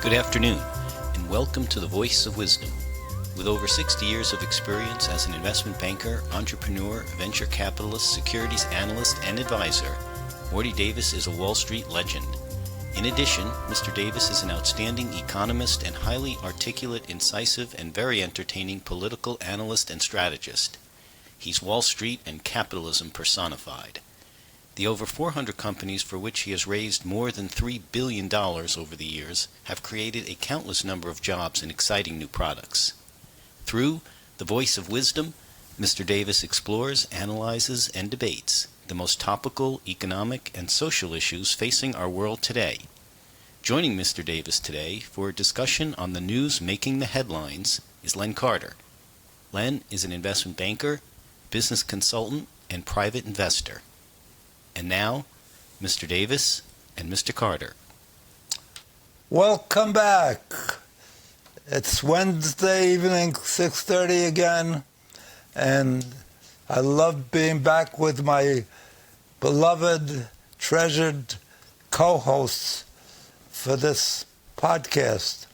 Good afternoon, and welcome to the Voice of Wisdom. With over 60 years of experience as an investment banker, entrepreneur, venture capitalist, securities analyst, and advisor, Morty Davis is a Wall Street legend. In addition, Mr. Davis is an outstanding economist and highly articulate, incisive, and very entertaining political analyst and strategist. He's Wall Street and capitalism personified. The over 400 companies for which he has raised more than $3 billion over the years have created a countless number of jobs and exciting new products. Through the Voice of Wisdom, Mr. Davis explores, analyzes, and debates the most topical economic and social issues facing our world today. Joining Mr. Davis today for a discussion on the news making the headlines is Len Carter. Len is an investment banker, business consultant, and private investor. And now, Mr. Davis and Mr. Carter. Welcome back. It's Wednesday evening, 6:30 again, and I love being back with my beloved, treasured co-hosts for this podcast.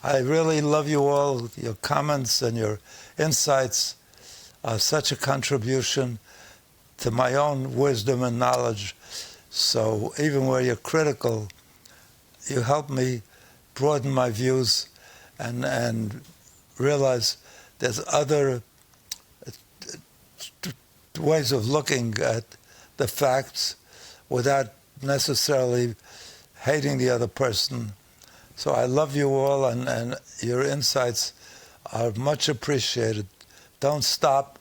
I really love you all. Your comments and your insights are such a contribution to my own wisdom and knowledge. So even where you're critical, you help me broaden my views and realize there's other ways of looking at the facts without necessarily hating the other person. So I love you all, and your insights are much appreciated. Don't stop.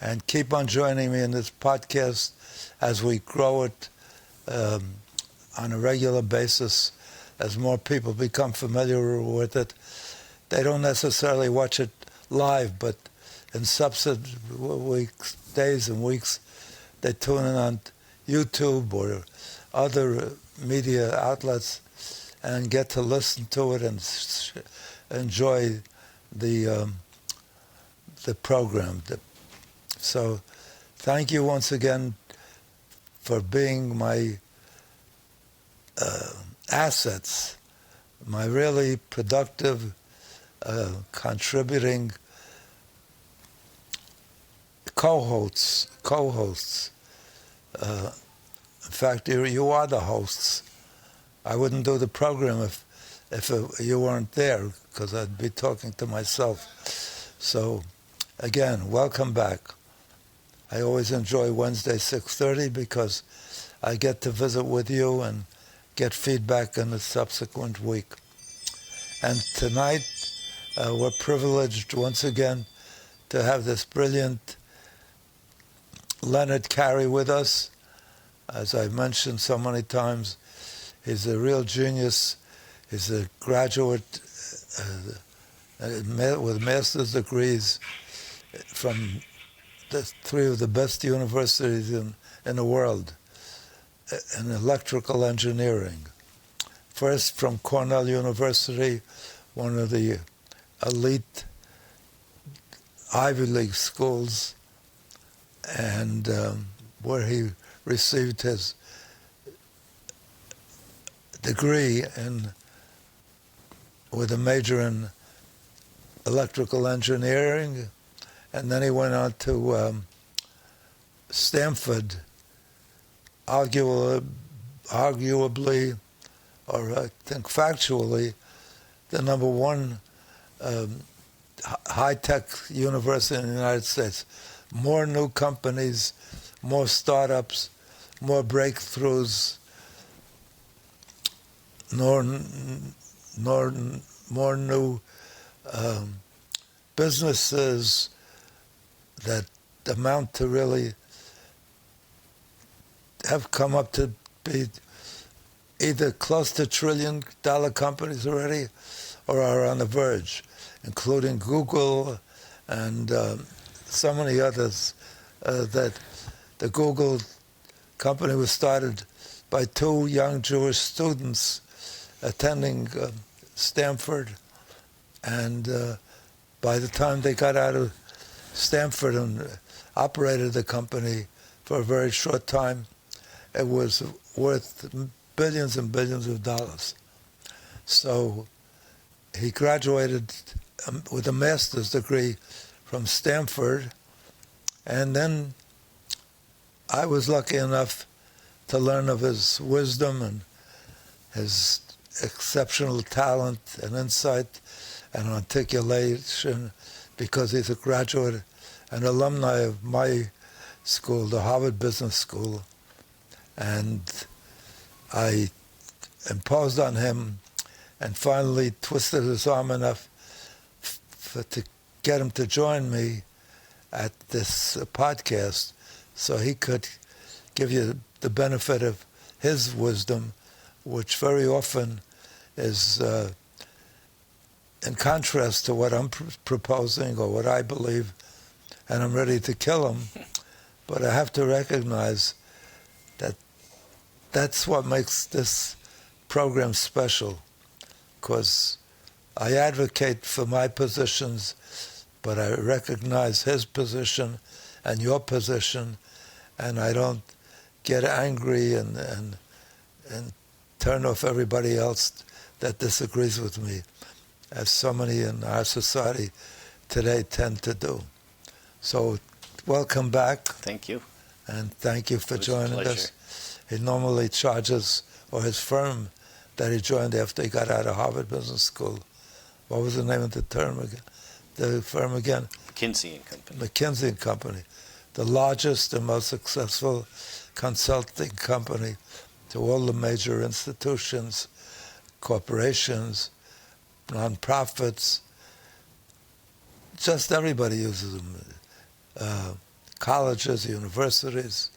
And keep on joining me in this podcast as we grow it on a regular basis, as more people become familiar with it. They don't necessarily watch it live, but in subsequent weeks, days and weeks, they tune in on YouTube or other media outlets and get to listen to it and enjoy the program. So thank you once again for being my assets, my really productive, contributing co-hosts. In fact, you are the hosts. I wouldn't do the program if you weren't there, because I'd be talking to myself. So again, welcome back. I always enjoy Wednesday 6:30 because I get to visit with you and get feedback in the subsequent week. And tonight, we're privileged once again to have this brilliant Leonard Carey with us. As I've mentioned so many times, he's a real genius. He's a graduate with master's degrees from three of the best universities in the world in electrical engineering. First from Cornell University, one of the elite Ivy League schools, and where he received his degree with a major in electrical engineering. And then he went on to Stanford, arguably, or I think factually, the number one high-tech university in the United States. More new companies, more startups, more breakthroughs, more new businesses that amount to really have come up to be either close to $1 trillion companies already or are on the verge, including Google and so many others. That the Google company was started by two young Jewish students attending Stanford, and by the time they got out of Stanford and operated the company for a very short time, it was worth billions and billions of dollars. So he graduated with a master's degree from Stanford, and then I was lucky enough to learn of his wisdom and his exceptional talent and insight and articulation, because he's a graduate and alumni of my school, the Harvard Business School. And I imposed on him and finally twisted his arm enough to get him to join me at this podcast so he could give you the benefit of his wisdom, which very often is in contrast to what I'm proposing or what I believe, and I'm ready to kill him. But I have to recognize that that's what makes this program special, because I advocate for my positions, but I recognize his position and your position, and I don't get angry and turn off everybody else that disagrees with me, as so many in our society today tend to do. So welcome back. Thank you. And thank you for joining pleasure. us. He normally charges, or his firm that he joined after he got out of Harvard Business School. What was the name of the firm again? McKinsey and Company. McKinsey and Company, the largest and most successful consulting company to all the major institutions, corporations, nonprofits. Just everybody uses them. Colleges, universities,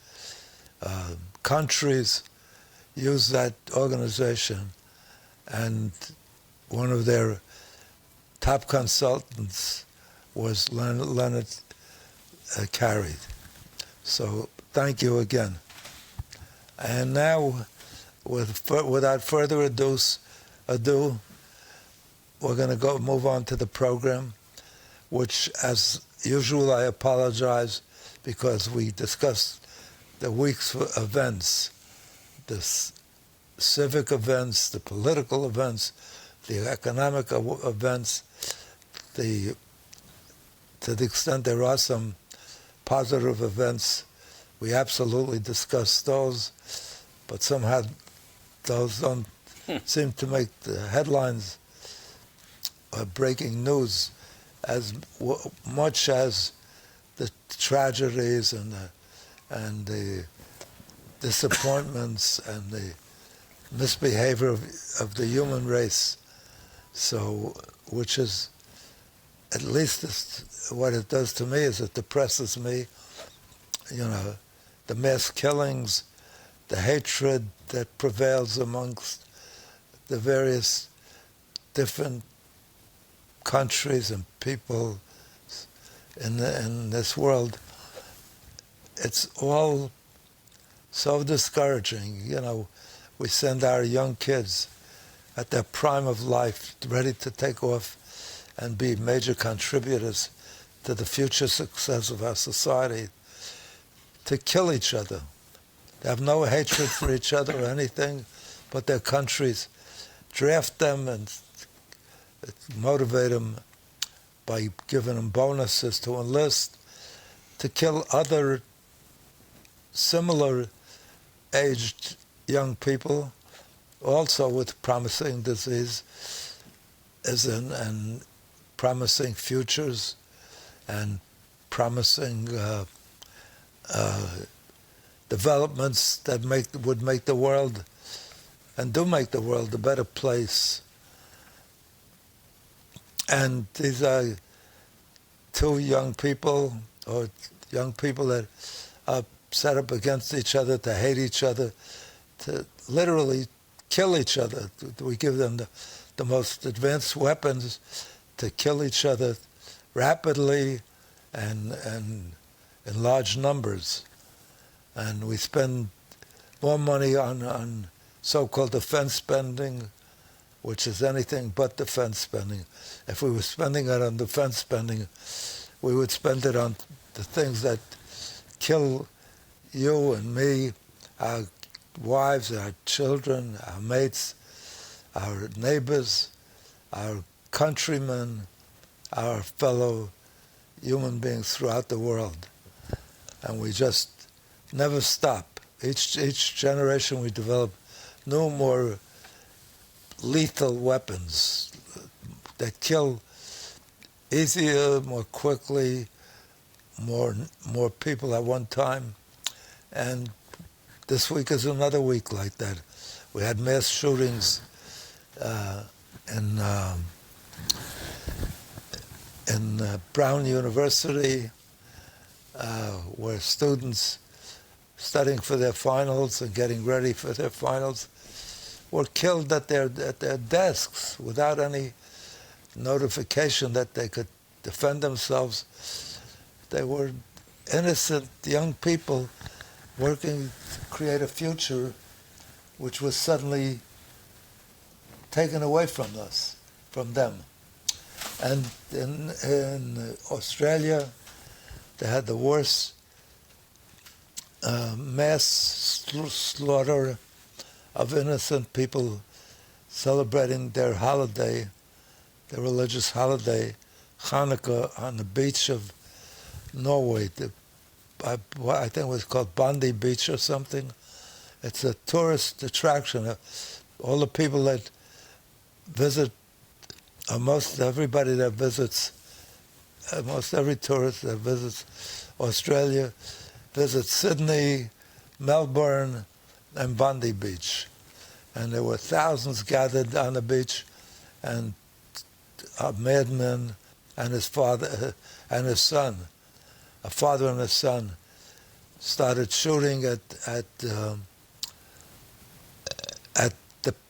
countries use that organization, and one of their top consultants was Len Carter. So thank you again. And now, without further ado, we're going to move on to the program, which, as usual, I apologize because we discussed the week's events, the civic events, the political events, the economic events, to the extent there are some positive events, we absolutely discuss those, but somehow those don't seem to make the headlines or breaking news as much as the tragedies and the disappointments and the misbehavior of the human race. So, which is, at least what it does to me, is it depresses me. You know, the mass killings, the hatred that prevails amongst the various different countries and people in this world. It's all so discouraging. You know, we send our young kids at their prime of life, ready to take off and be major contributors to the future success of our society, to kill each other. They have no hatred for each other or anything but their countries. Draft them and motivate them by giving them bonuses to enlist, to kill other similar aged young people, also with promising disease and promising futures and promising developments that would make the world, and do make the world, a better place. And these are two young people, or young people that are set up against each other, to hate each other, to literally kill each other. We give them the most advanced weapons to kill each other rapidly and in large numbers. And we spend more money on so-called defense spending, which is anything but defense spending. If we were spending it on defense spending, we would spend it on the things that kill you and me, our wives, our children, our mates, our neighbors, our countrymen, our fellow human beings throughout the world. And we just never stop. Each generation we develop new, more lethal weapons that kill easier, more quickly, more people at one time. And this week is another week like that. We had mass shootings in Brown University, where students studying for their finals and getting ready for their finals were killed at their desks without any notification that they could defend themselves. They were innocent young people working to create a future which was suddenly taken away from us, from them. And in Australia, they had the worst mass slaughter of innocent people celebrating their holiday, their religious holiday, Hanukkah, on the beach of Norway. I think it was called Bondi Beach or something. It's a tourist attraction. All the people that visit, most everybody that visits, most every tourist that visits Australia visits Sydney, Melbourne, and Bondi Beach. And there were thousands gathered on the beach, and a madman and his father and his son, a father and a son, started shooting at the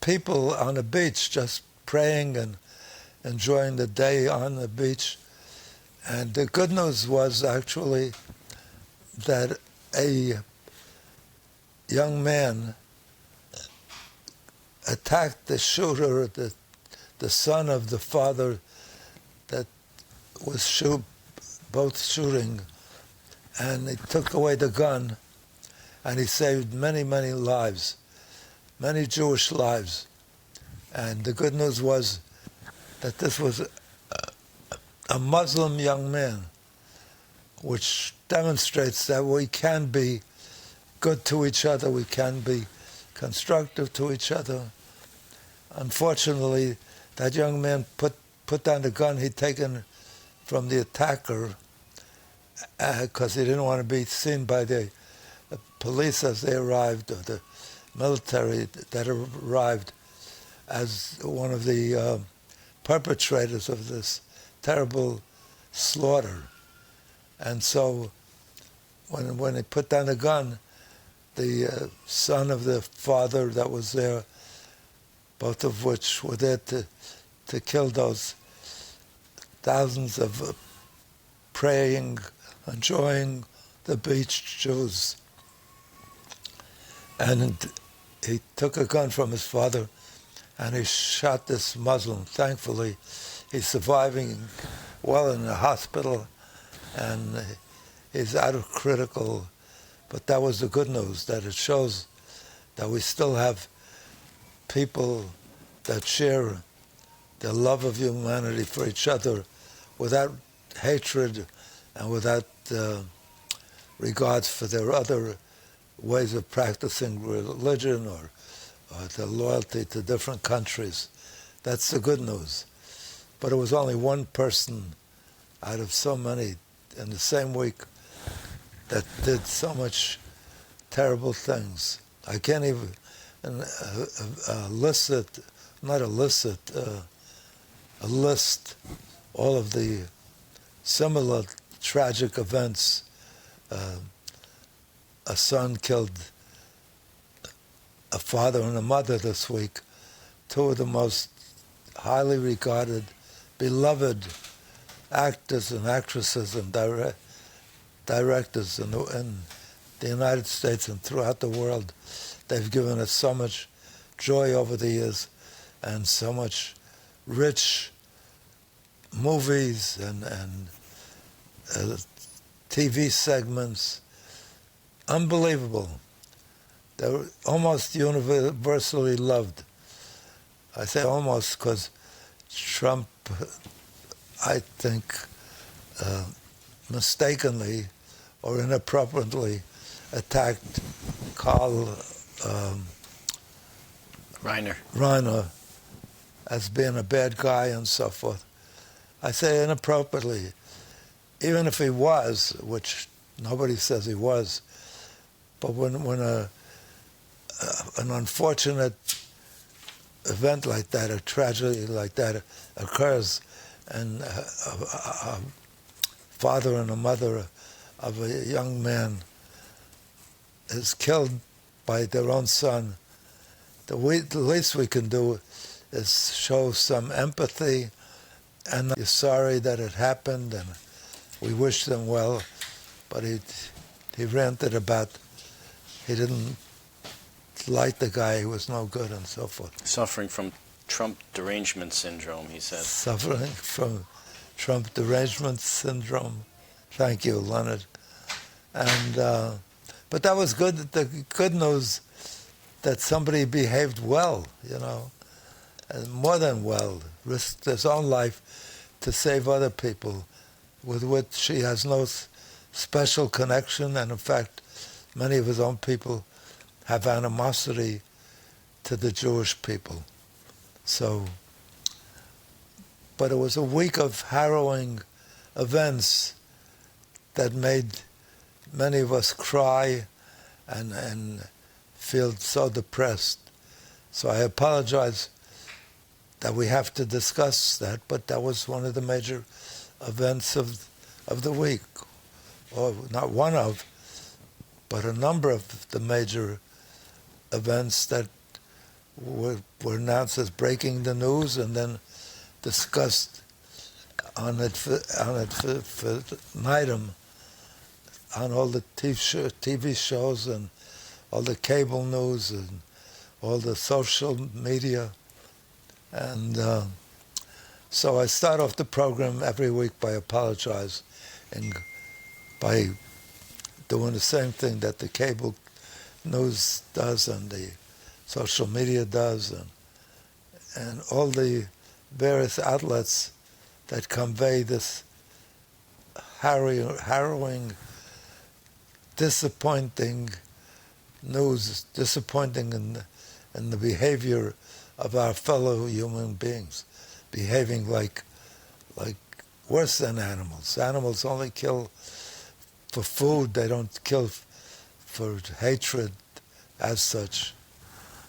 people on the beach, just praying and enjoying the day on the beach. And the good news was actually that a young man attacked the shooter, the son of the father that was both shooting, and he took away the gun, and he saved many, many lives, many Jewish lives. And the good news was that this was a Muslim young man, which demonstrates that we can be good to each other, we can be constructive to each other. Unfortunately, that young man put down the gun he'd taken from the attacker because he didn't want to be seen by the police as they arrived, or the military that arrived, as one of the perpetrators of this terrible slaughter. And so when he put down the gun, the son of the father that was there, both of which were there to kill those thousands of praying, enjoying the beach Jews. And he took a gun from his father and he shot this Muslim. Thankfully, he's surviving well in the hospital and he's out of critical. But that was the good news, that it shows that we still have people that share their love of humanity for each other without hatred and without regards for their other ways of practicing religion or their loyalty to different countries. That's the good news. But it was only one person out of so many in the same week that did so much terrible things. I can't even list all of the similar tragic events. A son killed a father and a mother this week, two of the most highly regarded, beloved actors and actresses and directors in the United States and throughout the world. They've given us so much joy over the years and so much rich movies and TV segments. Unbelievable. They were almost universally loved. I say almost because Trump, I think, mistakenly or inappropriately attacked Carl Reiner as being a bad guy and so forth. I say inappropriately, even if he was, which nobody says he was, but when an unfortunate event like that, a tragedy like that occurs, and a father and a mother of a young man is killed by their own son, the least we can do is show some empathy, and you're sorry that it happened, and we wish them well. But he ranted about he didn't like the guy, he was no good, and so forth. Suffering from Trump derangement syndrome, he said. Suffering from Trump derangement syndrome. Thank you, Leonard. And but that was good. The good news that somebody behaved well, and more than well, risked his own life to save other people, with which he has no special connection, and in fact, many of his own people have animosity to the Jewish people. So, but it was a week of harrowing events that made many of us cry and feel so depressed. So I apologize that we have to discuss that, but that was one of the major events of the week. Or not one of, but a number of the major events that were announced as breaking the news and then discussed on it for an item on all the TV shows and all the cable news and all the social media. And so I start off the program every week by apologizing, by doing the same thing that the cable news does and the social media does and all the various outlets that convey this harrowing, disappointing news, disappointing in the behavior of our fellow human beings, behaving like worse than animals. Animals only kill for food, they don't kill for hatred as such.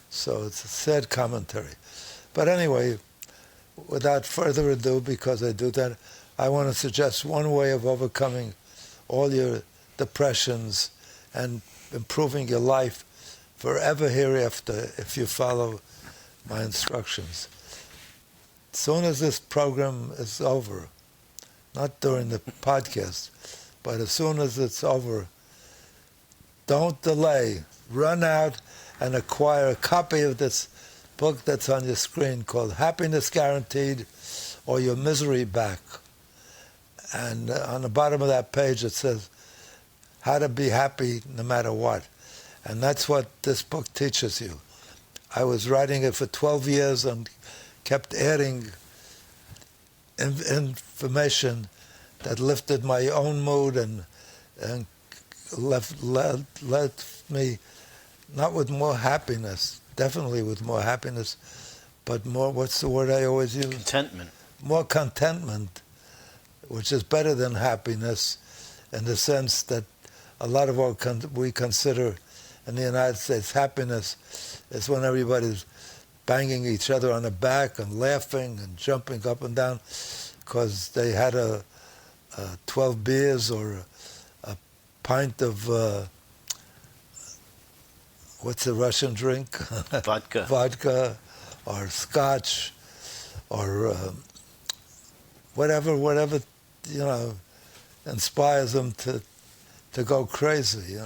So it's a sad commentary. But anyway, without further ado, because I do that, I want to suggest one way of overcoming all your depressions and improving your life forever hereafter if you follow my instructions. As soon as this program is over, not during the podcast, but as soon as it's over, don't delay. Run out and acquire a copy of this book that's on your screen called Happiness Guaranteed or Your Misery Back. And on the bottom of that page it says how to be happy no matter what. And that's what this book teaches you. I was writing it for 12 years and kept adding information that lifted my own mood and left me not with more happiness, definitely with more happiness, but more, what's the word I always use? Contentment. More contentment, which is better than happiness in the sense that a lot of what we consider in the United States happiness is when everybody's banging each other on the back and laughing and jumping up and down because they had 12 beers or a pint of, what's the Russian drink? Vodka. Vodka or scotch or whatever, inspires them to go crazy,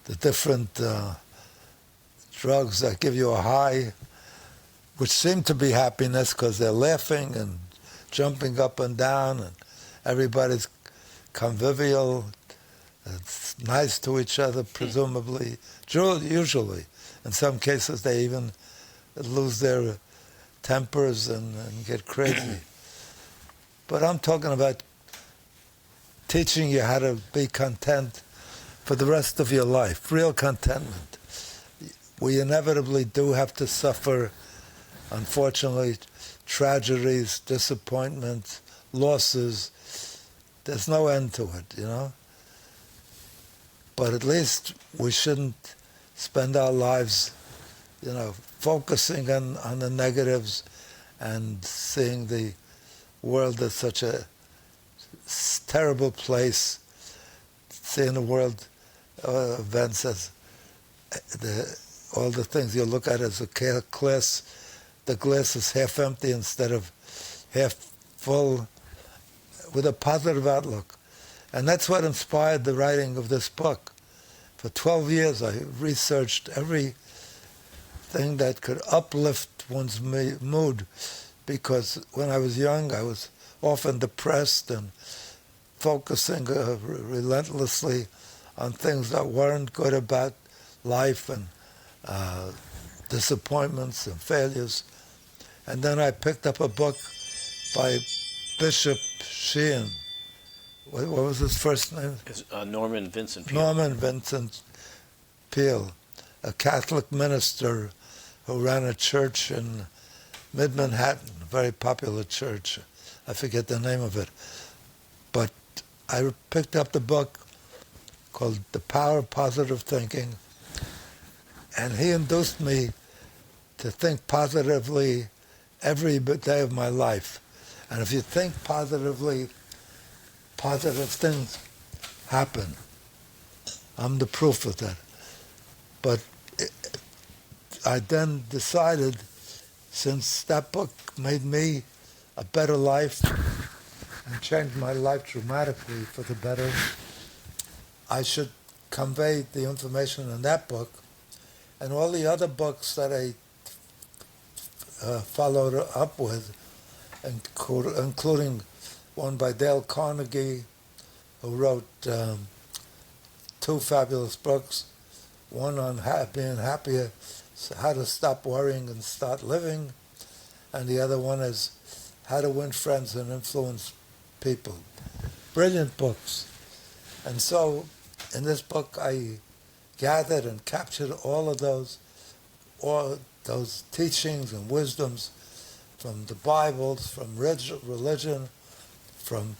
the different drugs that give you a high, which seem to be happiness because they're laughing and jumping up and down and everybody's convivial It's nice to each other, presumably, usually. In some cases, they even lose their tempers and get crazy. But I'm talking about teaching you how to be content for the rest of your life, real contentment. We inevitably do have to suffer, unfortunately, tragedies, disappointments, losses. There's no end to it, you know? But at least we shouldn't spend our lives, you know, focusing on the negatives and seeing the world as such a terrible place, seeing the world events as all the things you look at as a glass. The glass is half empty instead of half full, with a positive outlook. And that's what inspired the writing of this book. For 12 years, I researched everything that could uplift one's mood, because when I was young, I was often depressed and focusing relentlessly on things that weren't good about life and disappointments and failures. And then I picked up a book by Bishop Sheehan. What was his first name? Norman Vincent Peale. Norman Vincent Peale, a Catholic minister who ran a church in mid-Manhattan, a very popular church. I forget the name of it. But I picked up the book called The Power of Positive Thinking, and he induced me to think positively every day of my life. And if you think positively, positive things happen. I'm the proof of that. But I then decided, since that book made me a better life and changed my life dramatically for the better, I should convey the information in that book and all the other books that I followed up with, including one by Dale Carnegie, who wrote 2 fabulous books, one on being happier, how to stop worrying and start living, and the other one is how to win friends and influence people. Brilliant books. And so in this book I gathered and captured all those teachings and wisdoms from the Bibles, from religion, from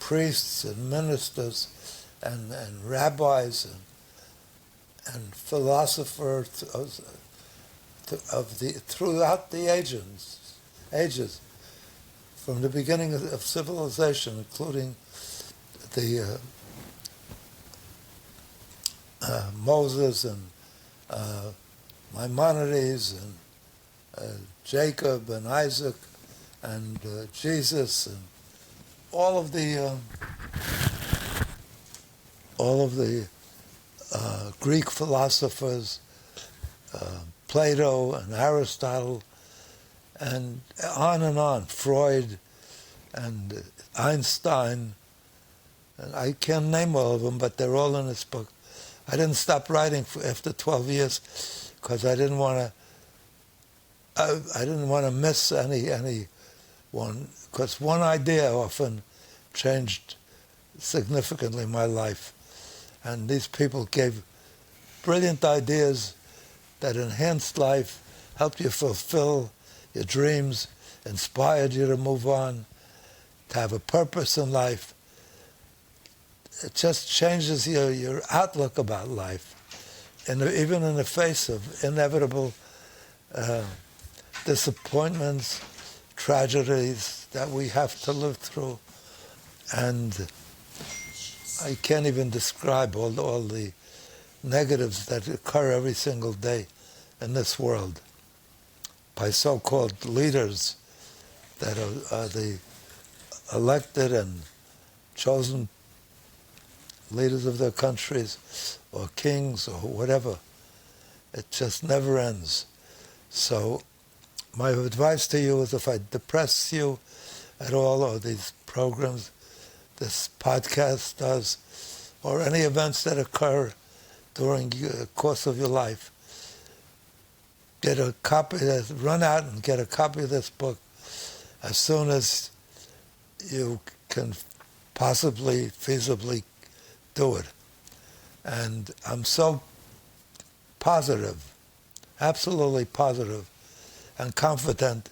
priests and ministers and rabbis and philosophers throughout the ages, from the beginning of civilization, including the Moses and Maimonides and Jacob and Isaac and Jesus and all of the Greek philosophers, Plato and Aristotle, and on, Freud and Einstein, and I can't name all of them, but they're all in this book. I didn't stop writing after 12 years because I didn't want to miss any one, because one idea often changed significantly my life. And these people gave brilliant ideas that enhanced life, helped you fulfill your dreams, inspired you to move on, to have a purpose in life. It just changes your outlook about life, and even in the face of inevitable disappointments, tragedies that we have to live through. And I can't even describe all the negatives that occur every single day in this world by so-called leaders that are the elected and chosen leaders of their countries or kings or whatever. It just never ends. So my advice to you is, if I depress you at all, or these programs, this podcast does, or any events that occur during the course of your life, get a copy, run out and get a copy of this book as soon as you can possibly, feasibly do it. And I'm so positive, absolutely positive and confident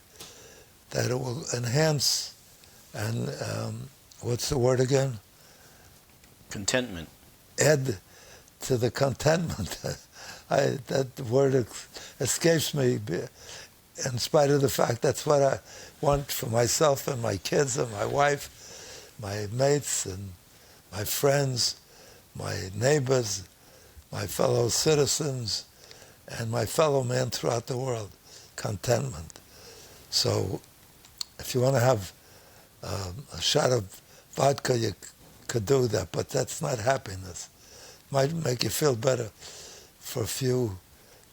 that it will enhance and, what's the word again? Contentment. Add to the contentment. That word escapes me in spite of the fact that's what I want for myself and my kids and my wife, my mates and my friends, my neighbors, my fellow citizens, and my fellow man throughout the world. Contentment. So if you want to have a shot of vodka, you could do that, but that's not happiness. Might make you feel better for a few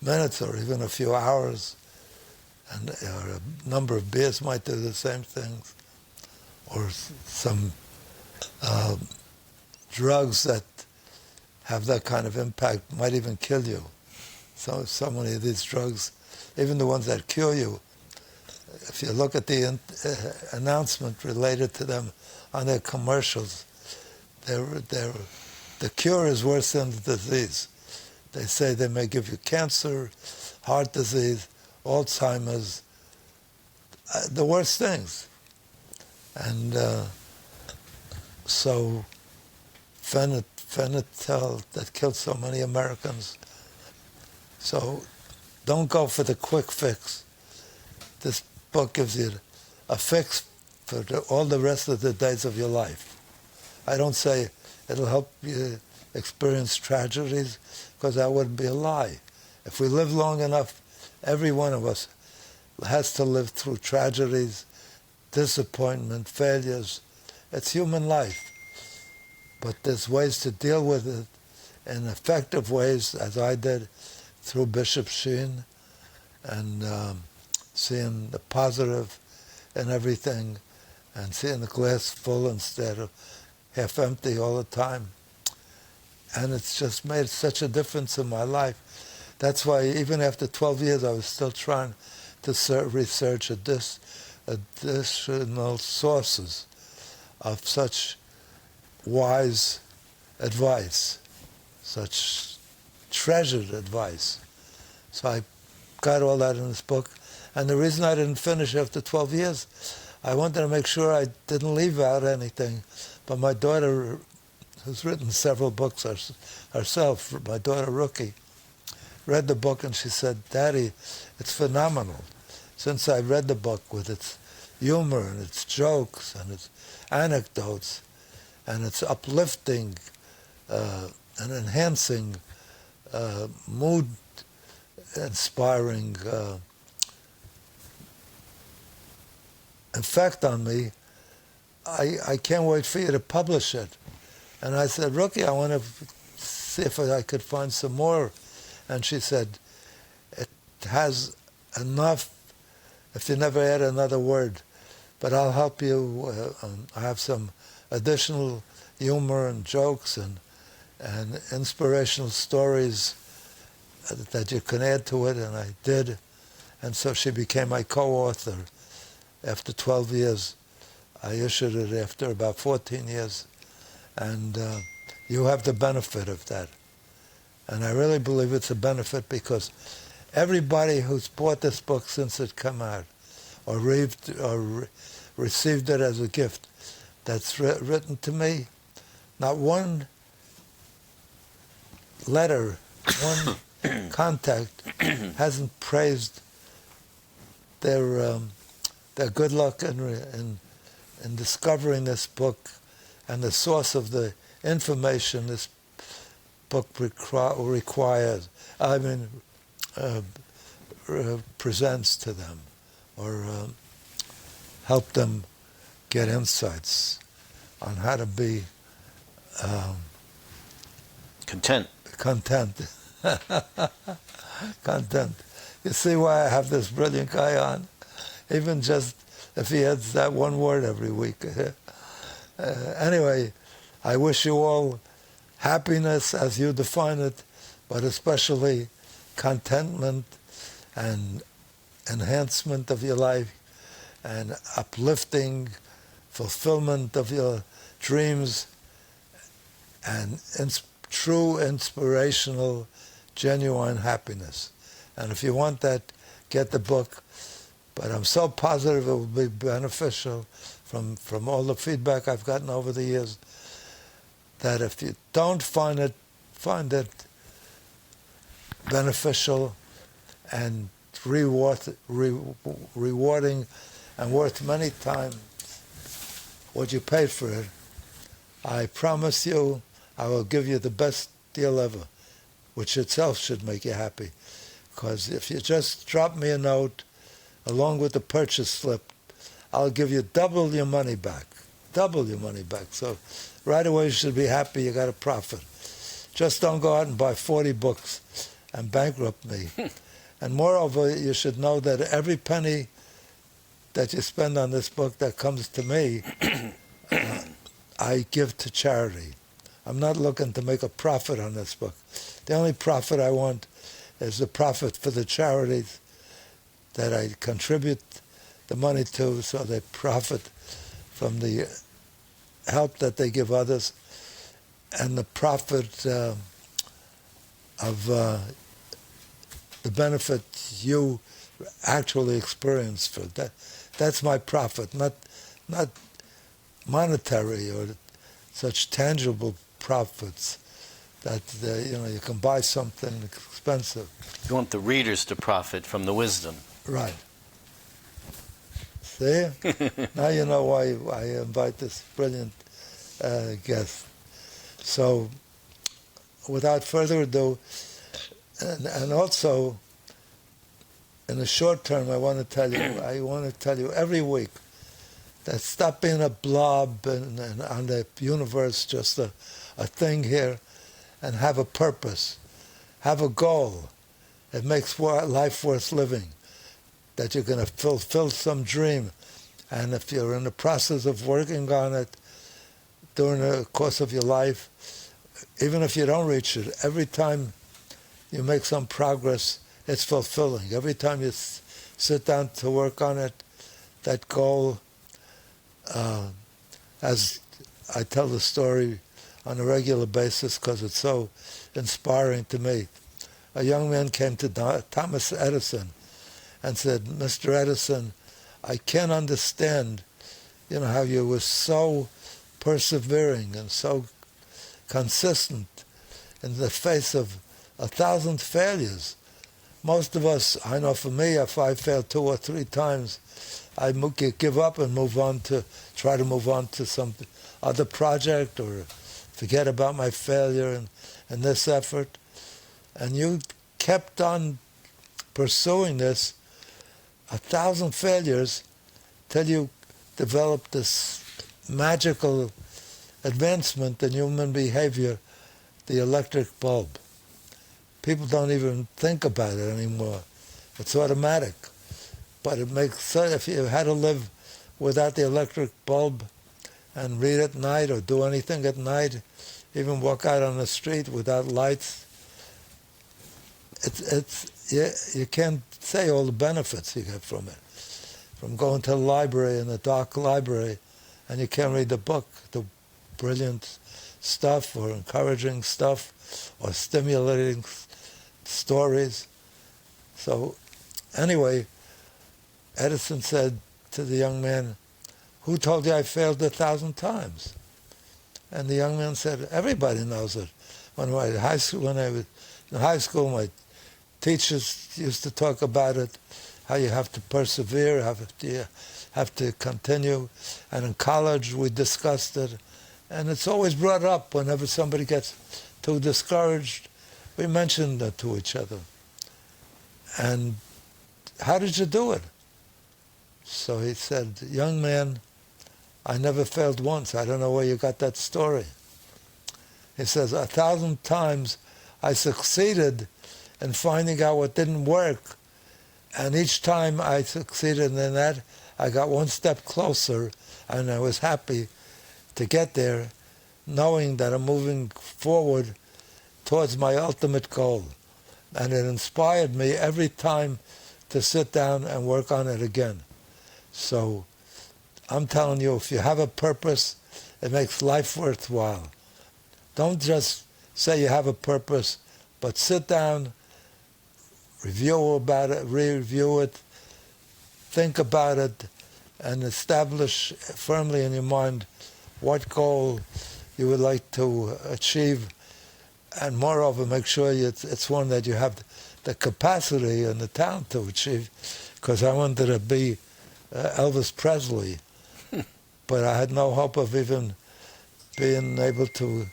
minutes or even a few hours, and or a number of beers might do the same things, or some drugs that have that kind of impact might even kill you. So many of these drugs, even the ones that cure you, if you look at the announcement related to them on their commercials, the cure is worse than the disease. They say they may give you cancer, heart disease, Alzheimer's, the worst things. And so fentanyl that killed so many Americans. So don't go for the quick fix. This book gives you a fix for all the rest of the days of your life. I don't say it'll help you experience tragedies, because that would be a lie. If we live long enough, every one of us has to live through tragedies, disappointment, failures. It's human life. But there's ways to deal with it in effective ways, as I did through Bishop Sheen, and seeing the positive in everything and seeing the glass full instead of half empty all the time. And it's just made such a difference in my life. That's why even after 12 years, I was still trying to research additional sources of such wise advice, such treasured advice. So I got all that in this book. And the reason I didn't finish after 12 years, I wanted to make sure I didn't leave out anything. But my daughter, who's written several books herself, my daughter Rookie, read the book and she said, "Daddy, it's phenomenal. Since I read the book with its humor and its jokes and its anecdotes and its uplifting and enhancing, mood-inspiring effect on me, I can't wait for you to publish it." And I said, "Rookie, I want to see if I could find some more." And she said, "It has enough if you never add another word, but I'll help you. I have some additional humor and jokes and inspirational stories that you can add to it," and I did. And so she became my co-author. After 12 years, I issued it after about 14 years. And you have the benefit of that. And I really believe it's a benefit because everybody who's bought this book since it came out or received it as a gift that's written to me, not one letter, one contact hasn't praised their good luck in discovering this book and the source of the information this book presents to them, or help them get insights on how to be content. Content. You see why I have this brilliant guy on? Even just if he adds that one word every week. Anyway, I wish you all happiness as you define it, but especially contentment and enhancement of your life and uplifting, fulfillment of your dreams, and true inspirational, genuine happiness. And if you want that, get the book. But I'm so positive it will be beneficial from all the feedback I've gotten over the years, that if you don't find it beneficial and rewarding and worth many times what you paid for it, I promise you I will give you the best deal ever, which itself should make you happy. Because if you just drop me a note along with the purchase slip, I'll give you double your money back. Double your money back. So right away you should be happy you got a profit. Just don't go out and buy 40 books and bankrupt me. And moreover, you should know that every penny that you spend on this book that comes to me, I give to charity. I'm not looking to make a profit on this book. The only profit I want is the profit for the charities that I contribute the money to, so they profit from the help that they give others, and the profit of the benefit you actually experience for that. That's my profit, not monetary or such tangible profits that you can buy something expensive. You want the readers to profit from the wisdom. Right. See? Now you know why I invite this brilliant guest. So, without further ado, and also, in the short term, I want to tell you every week that stop being a blob and on the universe, just a thing here, and have a purpose, have a goal. It makes life worth living, that you're going to fulfill some dream. And if you're in the process of working on it during the course of your life, even if you don't reach it, every time you make some progress, it's fulfilling. Every time you sit down to work on it, that goal, as I tell the story on a regular basis because it's so inspiring to me. A young man came to Thomas Edison and said, "Mr. Edison, I can't understand, how you were so persevering and so consistent in the face of 1,000 failures. Most of us, I know for me, if I fail 2 or 3 times, I give up and try to move on to some other project or forget about my failure and this effort. And you kept on pursuing this, 1,000 failures, till you developed this magical advancement in human behavior, the electric bulb. People don't even think about it anymore. It's automatic. But it makes sense if you had to live without the electric bulb and read at night or do anything at night, even walk out on the street without lights. You can't say all the benefits you get from it. From going to the library in a dark library and you can't read the book, the brilliant stuff or encouraging stuff or stimulating stories. So anyway, Edison said to the young man, "Who told you I failed 1,000 times?" And the young man said, "Everybody knows it. When I was in high school, my teachers used to talk about it, how you have to persevere, you have to continue. And in college, we discussed it. And it's always brought up whenever somebody gets too discouraged. We mention it to each other. And how did you do it?" So he said, "Young man, I never failed once. I don't know where you got that story." He says, 1,000 times I succeeded in finding out what didn't work. And each time I succeeded in that, I got one step closer, and I was happy to get there. knowing that I'm moving forward towards my ultimate goal. And it inspired me every time to sit down and work on it again. So I'm telling you, if you have a purpose, it makes life worthwhile. Don't just say you have a purpose, but sit down, review it, think about it, and establish firmly in your mind what goal you would like to achieve, and moreover, make sure it's one that you have the capacity and the talent to achieve, because I wanted to be Elvis Presley, but I had no hope of even being able to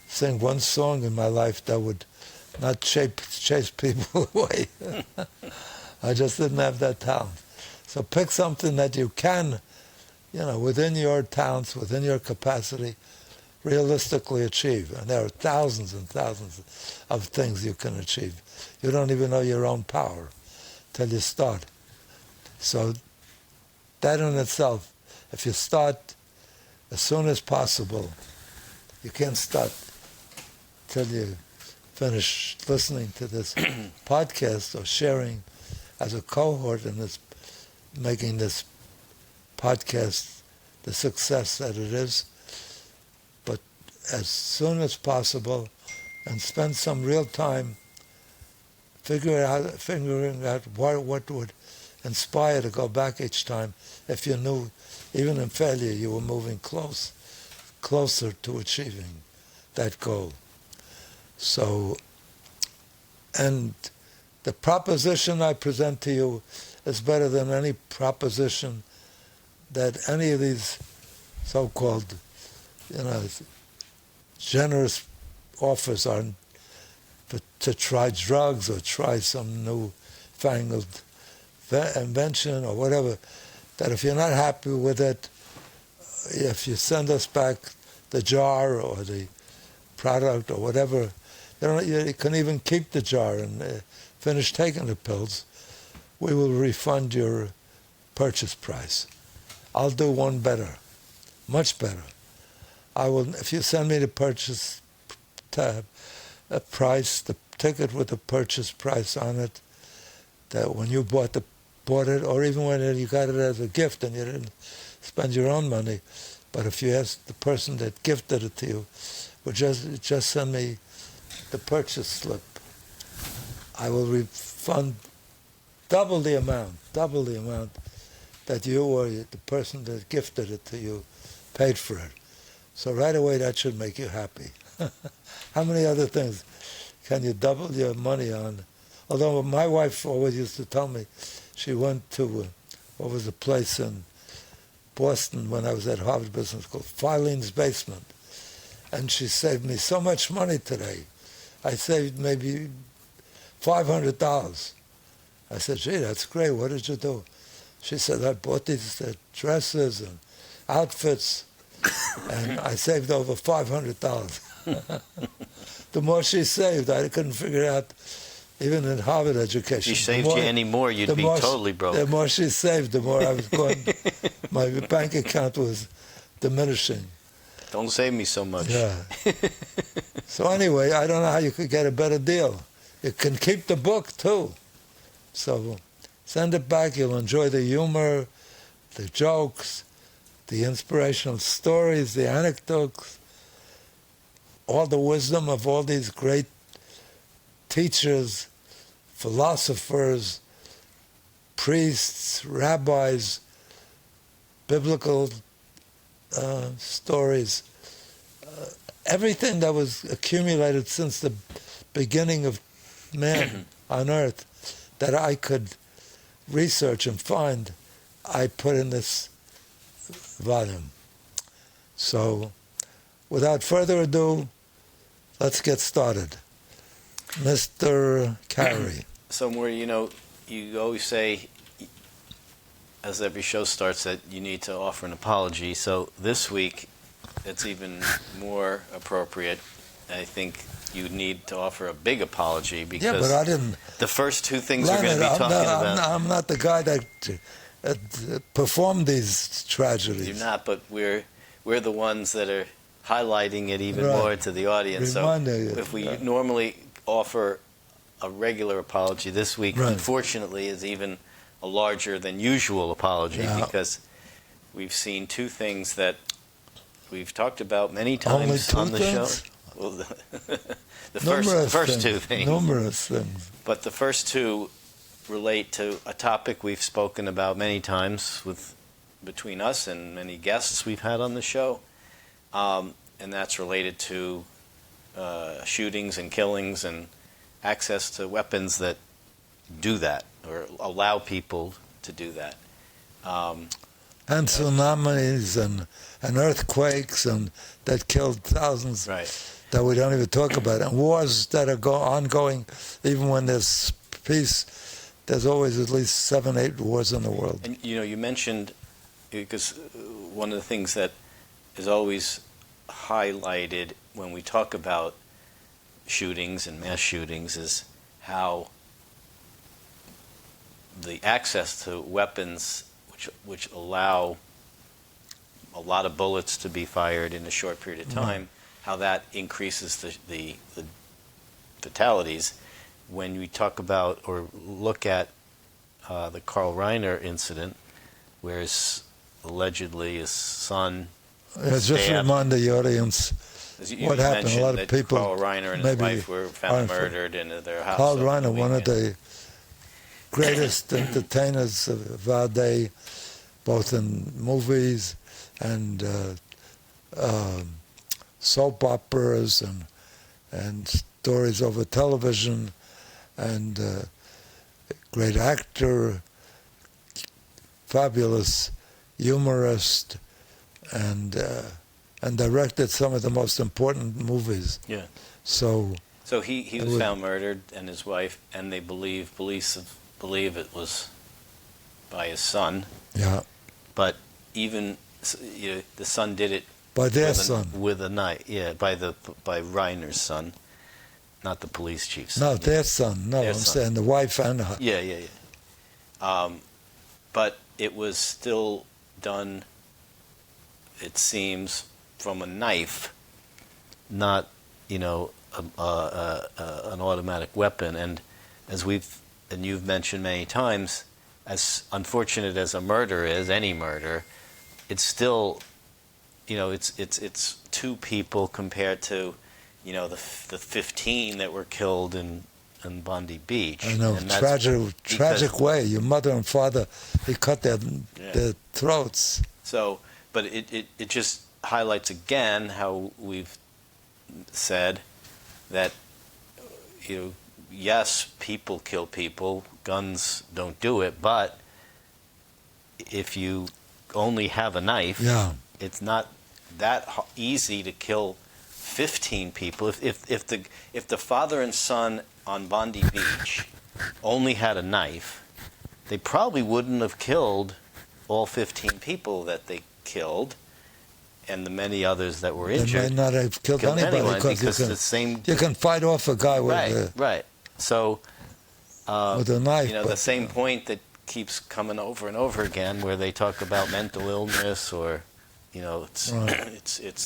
sing one song in my life that would not chase people away. I just didn't have that talent. So pick something that you can, within your talents, within your capacity, realistically achieve. And there are thousands and thousands of things you can achieve. You don't even know your own power till you start. So that in itself, if you start as soon as possible, you can't start till you finish listening to this podcast or sharing as a cohort in this, making this podcast the success that it is. But as soon as possible, and spend some real time figuring out what would inspire to go back each time, if you knew, even in failure, you were moving closer to achieving that goal. So, and the proposition I present to you is better than any proposition that any of these so-called, generous offers are to try drugs or try some new fangled invention or whatever, that if you're not happy with it, if you send us back the jar or the product or whatever, you can even keep the jar and finish taking the pills, we will refund your purchase price. I'll do one better, much better. I will, if you send me the purchase price, the ticket with the purchase price on it, that when you bought it, or even when you got it as a gift and you didn't spend your own money, but if you ask the person that gifted it to you, would just send me the purchase slip, I will refund double the amount that you or the person that gifted it to you paid for it. So right away that should make you happy. How many other things can you double your money on? Although my wife always used to tell me, she went to, what was the place in Boston when I was at Harvard Business School, Filene's Basement. And she saved me so much money today. I saved maybe $500. I said, gee, that's great. What did you do? She said, I bought these dresses and outfits, and I saved over $500. The more she saved, I couldn't figure out, even in Harvard education. If she saved you any more, you'd be totally broke. The more she saved, the more I was going, my bank account was diminishing. Don't save me so much. Yeah. So anyway, I don't know how you could get a better deal. You can keep the book, too. So send it back. You'll enjoy the humor, the jokes, the inspirational stories, the anecdotes, all the wisdom of all these great teachers, philosophers, priests, rabbis, biblical stories, everything that was accumulated since the beginning of man on earth that I could research and find, I put in this volume. So, without further ado, let's get started. Mr. Carey. Somewhere, you always say, as every show starts, that you need to offer an apology. So this week, it's even more appropriate. I think you need to offer a big apology because yeah, but I didn't. The first two things we're going to be talking about. I'm not the guy that performed these tragedies. You're not, but we're the ones that are highlighting it even Right. more to the audience. Reminding So it, if we right. normally offer a regular apology, this week, Right. unfortunately, is even a larger than usual apology Yeah. because we've seen two things that we've talked about many Only times two on the things? show. Well, the Numerous first things. two things. Numerous things. But the first two relate to a topic we've spoken about many times between us and many guests we've had on the show, and that's related to shootings and killings and access to weapons that do that or allow people to do that. And tsunamis and earthquakes and that killed thousands Right. that we don't even talk about. And wars that are ongoing, even when there's peace, there's always at least 7, 8 wars in the world. And you mentioned, because one of the things that is always highlighted when we talk about shootings and mass shootings is how the access to weapons which allow a lot of bullets to be fired in a short period of time, how that increases the fatalities. When we talk about or look at the Carl Reiner incident, where allegedly his son Just stabbed. remind the audience You what happened. A mentioned lot of that people, Carl Reiner and his maybe wife were found aren't- murdered in their house. Carl over Reiner, the one of weekend. the greatest entertainers of our day, both in movies and soap operas and stories over television, and great actor, fabulous humorist, and directed some of the most important movies. Yeah. So he was found murdered, and his wife, and police believe it was by his son. yeah, But even the son did it by their with son. with a knife. Yeah, by Reiner's son, not the police chief's No, son. their son. No, Their I'm son. saying the wife and her. Yeah. But it was still done, it seems, from a knife, not an automatic weapon. And as you've mentioned many times, as unfortunate as a murder is, any murder, it's still, it's two people compared to, the 15 that were killed in Bondi Beach. I know, And that's tragic way. Your mother and father, he cut their throats. So, but it just highlights again how we've said that, yes, people kill people, guns don't do it, but if you only have a knife, it's not that easy to kill 15 people. If the father and son on Bondi Beach only had a knife, they probably wouldn't have killed all 15 people that they killed, and the many others that were injured. They may not have killed anybody anyone because you can fight off a guy with right. So with a knife. the same point that keeps coming over and over again, where they talk about mental illness, or it's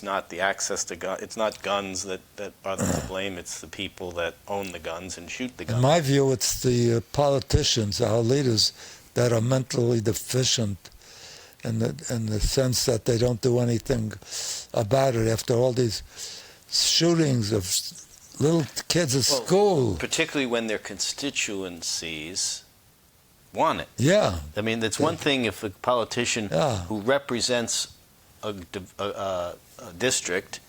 not the access to guns. It's not guns that are to blame. It's the people that own the guns and shoot the guns. In my view, it's the politicians, our leaders, that are mentally deficient in the sense that they don't do anything about it after all these shootings of little kids at school. Particularly when their constituencies want it. Yeah. I mean, it's one thing if a politician who represents a district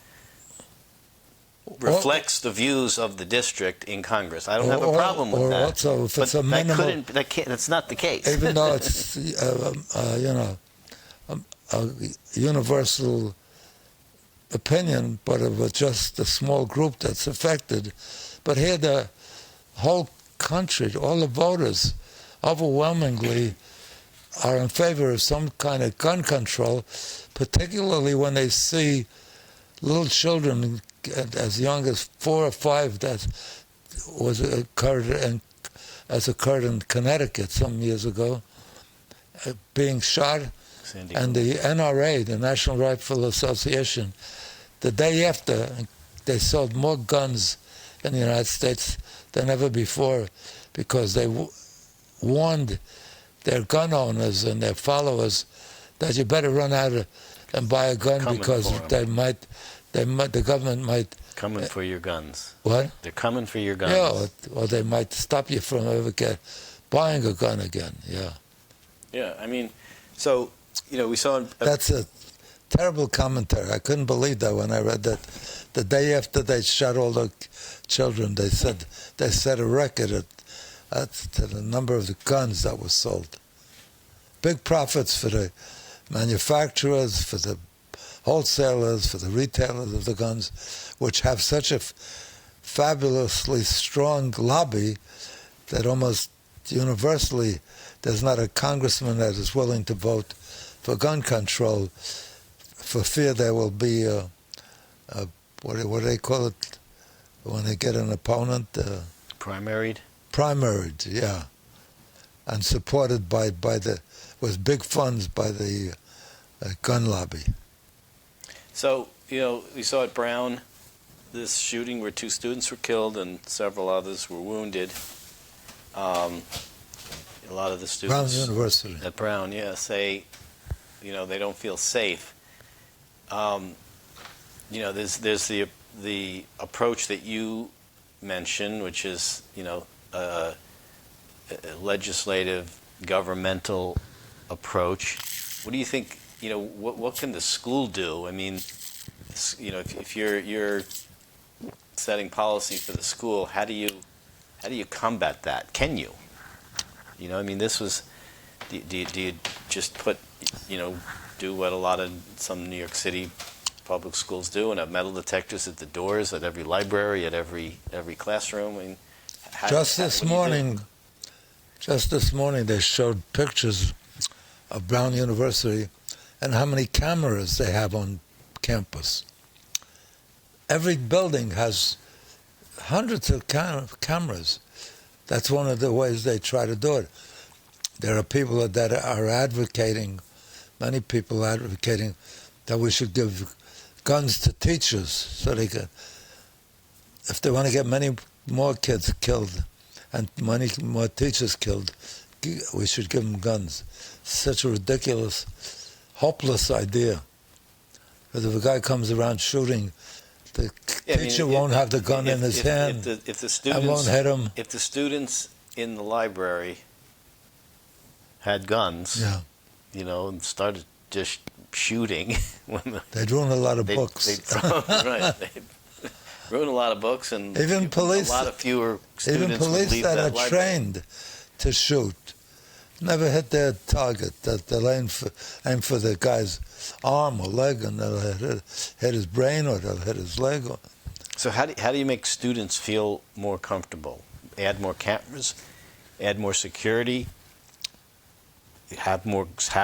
reflects the views of the district in Congress. I don't have a problem with that. Also, if it's a minimal, that's not the case. Even though it's a universal opinion, but of just a small group that's affected. But here, the whole country, all the voters, overwhelmingly are in favor of some kind of gun control, particularly when they see little children as young as 4 or 5 that occurred in Connecticut some years ago, being shot. And the NRA, the National Rifle Association, The day after, they sold more guns in the United States than ever before because they warned their gun owners and their followers that you better run out and buy a gun because the government might... Coming for your guns. What? They're coming for your guns. Yeah, or they might stop you from ever buying a gun again, yeah. Yeah, I mean, so, we saw... That's a terrible commentary. I couldn't believe that when I read that. The day after they shot all the children, they said they set a record at the number of the guns that were sold. Big profits for the manufacturers, for the wholesalers, for the retailers of the guns, which have such a fabulously strong lobby that almost universally there's not a congressman that is willing to vote for gun control for fear there will be what do they call it when they get an opponent? Primaried? Primaried, yeah. And supported with big funds by the gun lobby. So, we saw at Brown this shooting where 2 students were killed and several others were wounded. A lot of the students Brown University. At Brown, say, they don't feel safe. There's the approach that you mentioned, which is, a legislative, governmental approach. What do you think? What can the school do? I mean, if you're setting policy for the school, how do you combat that? Can you? This was. Do you just do what some New York City public schools do and have metal detectors at the doors at every library, at every classroom? I mean, Just this morning, they showed pictures of Brown University and how many cameras they have on campus. Every building has hundreds of cameras. That's one of the ways they try to do it. There are people that are advocating, many people advocating, that we should give guns to teachers so they can, if they want to get many more kids killed and many more teachers killed, we should give them guns. Such a ridiculous, hopeless idea. Because if a guy comes around shooting, the teacher won't have the gun in his hand and won't hit him. If the students in the library had guns, and started just shooting, they'd ruin a lot of books. They'd ruin a lot of books, and even police, a lot of fewer students even police would leave that are library. Trained to shoot never hit their target. That they'll aim for the guy's arm or leg, and they'll hit his brain or they'll hit his leg. So how do you make students feel more comfortable? Add more cameras, add more security, have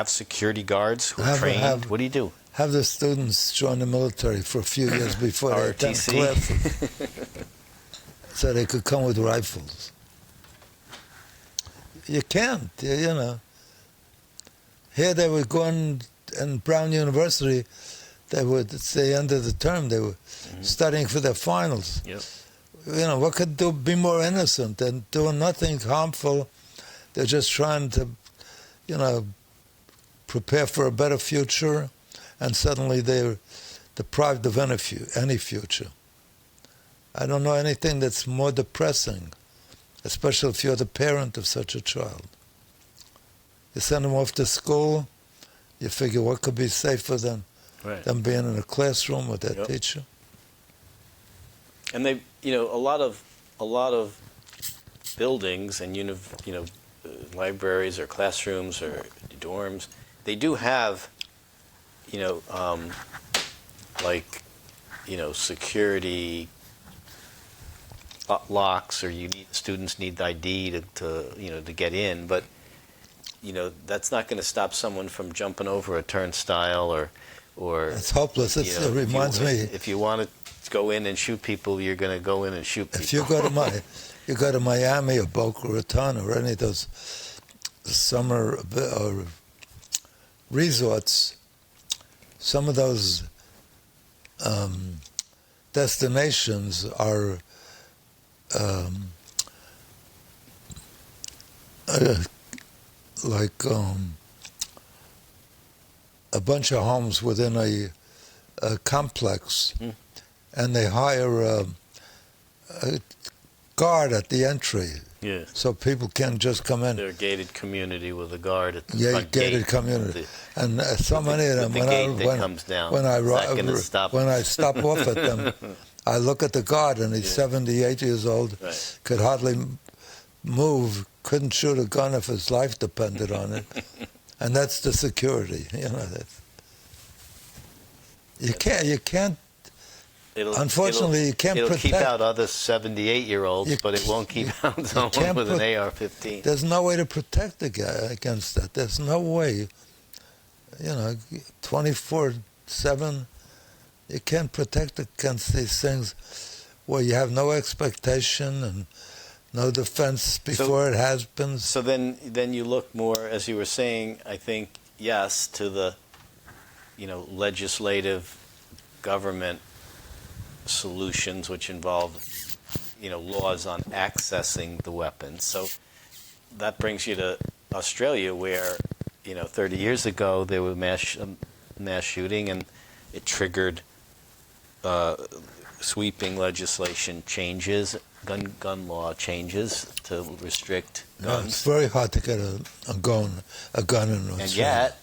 security guards who are trained. What do you do? Have the students join the military for a few years before they attend classes, so they could come with rifles. You can't, Here they were going in Brown University. It's the end of the term. They were studying for their finals. Yep. What could be more innocent than doing nothing harmful? They're just trying to, prepare for a better future, and suddenly they're deprived of any future. I don't know anything that's more depressing, especially if you're the parent of such a child. You send them off to school, you figure what could be safer than them being in a classroom with their teacher. And they, a lot of buildings and libraries or classrooms or dorms, they do have, security locks, or students need the ID to get in, but that's not going to stop someone from jumping over a turnstile or it's hopeless. It reminds me. If you want to go in and shoot people, you're going to go in and shoot people. If you go to Miami or Boca Raton or any of those summer resorts, some of those destinations are like a bunch of homes within a complex, and they hire a guard at the entry. Yes. So people can't just come in. They're a gated community with a guard at the Yeah, front gated gate. community. And so many of them, With the gate that comes down. when I Is that gonna stop? when I stop off at them, I look at the guard, and he's 78 years old, Right. could hardly move, couldn't shoot a gun if his life depended on it. And that's the security, you know. You can't. Unfortunately, you can't it'll protect. keep out other 78-year-olds, but it won't keep out someone can't with an put- AR-15. There's no way to protect against that. There's no way. 24/7. You can't protect against these things where you have no expectation and no defense before it happens. So then you look more, as you were saying, I think, yes, to the, legislative government solutions, which involve, laws on accessing the weapons. So that brings you to Australia, where, 30 years ago there were mass shooting, and it triggered sweeping legislation changes, gun law changes to restrict guns. It's very hard to get a gun in Australia.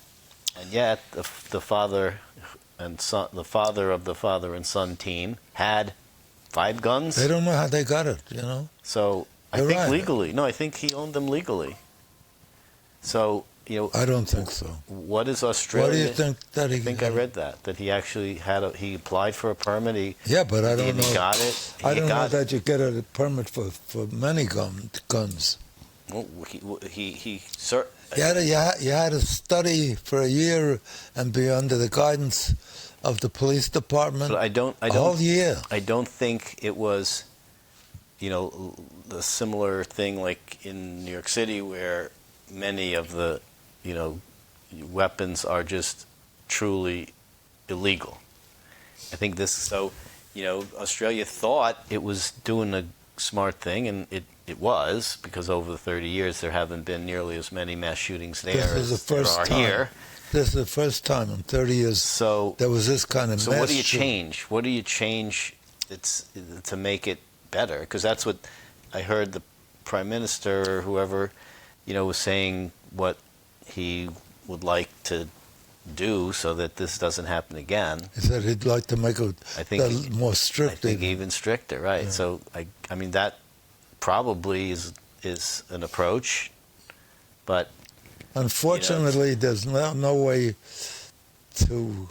And yet, the father and son, the father of the father and son team had 5 guns. They don't know how they got it, So I You're think right. legally. No, I think he owned them legally. So I don't think so. what is Australia? What do you think that he? I think I read that he actually he applied for a permit. Yeah, but I don't know. He got it. I don't know that you get a permit for many guns. Well, he You had to study for a year and be under the guidance of the police department. But I don't. A whole year. I don't think it was, the similar thing like in New York City, where many of the, weapons are just truly illegal. I think Australia thought it was doing a smart thing, and it was, because over the 30 years there haven't been nearly as many mass shootings there This is the as there first are time. here. This is the first time in 30 years So there was this kind of So mass what do you shooting. change? What do you change to make it better? Because that's what I heard the Prime Minister or whoever, was saying what he would like to do so that this doesn't happen again. He said he'd like to make it more strict. I think even stricter, right? Yeah. So I mean that probably is an approach, but Unfortunately, there's no way to